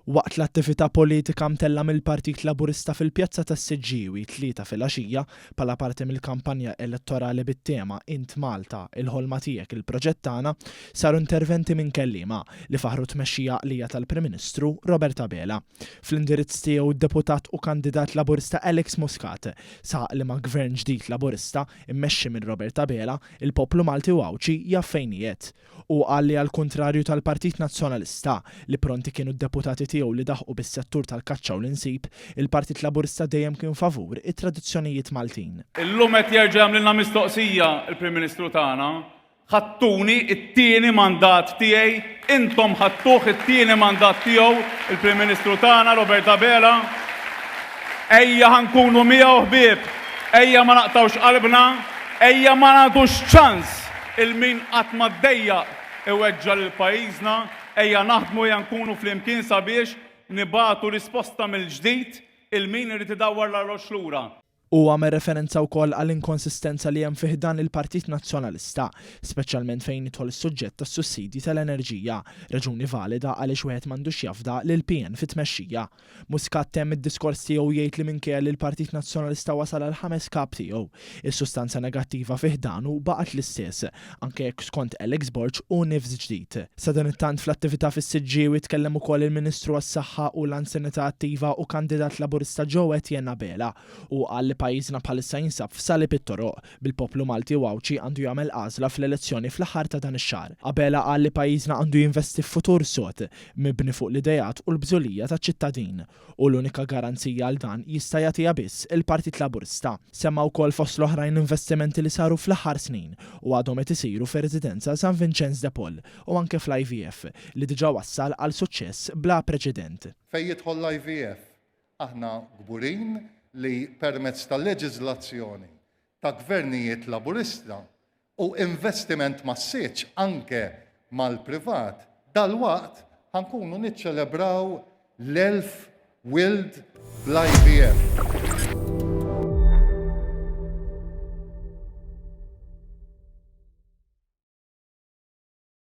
Waqt l-attività politika mtella mill-Partit Laburista fil-Pjazza tas-Siġġiewi 3 filgħaxija bħala parti mill-kampanja elettorali bit-tema Int Malta il-ħolma tiegħek il-proġett tagħna saru interventi minn kelliema li faħru tmexxija qlija tal-Prim Ministru Robert Abela. Fl-indirizz tiegħu d-deputat u kandidat Laburista Alex Muscat saq li ma' gvern ġdid Laburista immexxi minn Robert Abela il-poplu Malti u Awċi jaf fejn qiegħed u qal li għall-kuntrarju tal-Partit Nazzjonalista li pronti kienu d-deputati tiegħu li daħqu bis-settur tal-kaċċa u l-insib, il-Partit Laburista dejjem kien favur it-tradizzjonijiet Maltin. Illum qed jerġa' jagħmlilna mistoqsija il-Prim Ministru tagħna, ħattuni t-tieni mandat tiegħi, intom ħattuh it-tieni mandat tiegħu il-Prim Ministru tagħna Robert Abela. Ejja ħankunu miegħu ħbieb, ejja ma naqtawx qalbna, ejja ma nagħtux ċans il-min qatt ma ddejjaq iweġġa' lil pajjiżna. Ejja naħdmu nkunu flimkien sabiex nibatu risposta mill-ġdid il-min irid idawwar l-arroġ lura. U għamel referenza wkoll għall-inkonsistenza li hemm fih dan il-Partit Nazzjonalista, speċjalment fejn jidħol is-suġġett tas-sussidji tal-enerġija, raġuni valida għaliex wieħed m'għandux jafda lil PN fit-tmexxija. Muscat temm id-diskors tiegħu jgħid li minkejja li l-Partit Nazzjonalista wasal għal 5 kap tiegħu. Is-sustanza negattiva fih danu baqgħet l-istess, anke jekk skont Alex Borg u nifs ġdid. Sa dan it-tant fl-attività fis-Siġġiewi tkellem ukoll il-Ministru għas-Saħħa u l-Anzjanità Attiva u kandidat Laburista Joe Etienne Abela u qal pajjiżna bħalissa jinsab f'sali pit-toroq bil-poplu Malti u Awċi għandu jagħmel għażla fl-elezzjoni fl-aħħar ta' dan ix-xahar. Abela qal li pajjiżna għandu jinvesti f'futur sod mibni fuq l-idejat u l-bżulija taċ-ċittadin u l-unika garanzija għal dan jista' jagħtiha biss il-Partit Laburista. Semma wkoll fost l-oħrajn investimenti li saru fl-aħħar snin u għadhom qed isiru fir-residenza San Vincenz de Paul u anke fl-IVF li diġà wassal għal suċċess bla preċedent. Fejn jidħol l-IVF aħna gburin li permezz tal-leġiżlazzjoni ta' gvernijiet Laburista u investiment massiċ anke mal-privat, dal-waqt ħankunu niċċelebraw l-1000 wild bl-IVF.